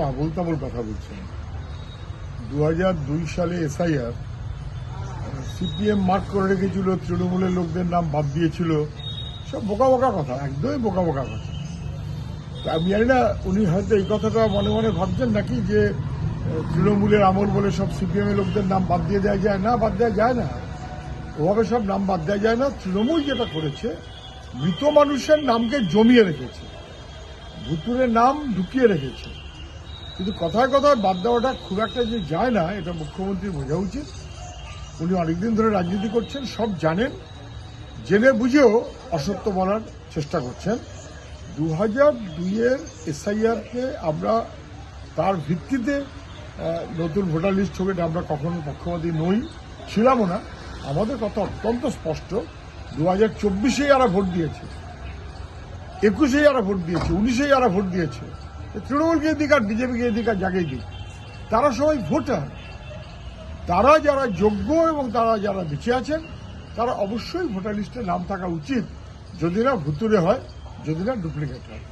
আবোল তাবোল কথা বলছেন। 2002 সালে এসআইআর সিপিএম মার্ক করে রেখেছিল, তৃণমূলের লোকদের নাম বাদ দিয়েছিল, সব বোকা বোকা কথা, একদমই বোকা বোকা কথা। আমি জানি না উনি হয়তো এই কথাটা মনে মনে ভাবছেন নাকি যে তৃণমূলের আমল বলে সব সিপিএম এর লোকদের নাম বাদ দিয়ে দেওয়া যায় না, বাদ দেওয়া যায় না, ওভাবে সব নাম বাদ দেওয়া যায় না। তৃণমূল যেটা করেছে, মৃত মানুষের নামকে জমিয়ে রেখেছে, ভুতুরের নাম ঢুকিয়ে রেখেছে, কিন্তু কথায় কথায় বাদ দেওয়াটা খুব একটা যে যায় না, এটা মুখ্যমন্ত্রী বোঝা উচিত। উনি অনেকদিন ধরে রাজনীতি করছেন, সব জানেন, জেনে বুঝেও অসত্য বলার চেষ্টা করছেন। 2002-এর এসআইআরকে আমরা তার ভিত্তিতে নতুন ভোটার লিস্ট হবে, আমরা কখনো পক্ষপাতী নই, ছিলামও না। আমাদের কথা অত্যন্ত স্পষ্ট, 2024-এ যারা ভোট দিয়েছে, 21-এ যারা ভোট দিয়েছে, 19-এ যারা ভোট দিয়েছে, তৃণমূলকে দিক আর বিজেপিকে দিক আর জায়গায় দিক, তারা সবাই ভোটার। তারা যারা যোগ্য এবং তারা যারা বেঁচে আছেন, তারা অবশ্যই ভোটার লিস্টে নাম থাকা উচিত, যদি না ভুতুরে হয়, যদি না ডুপ্লিকেট হয়।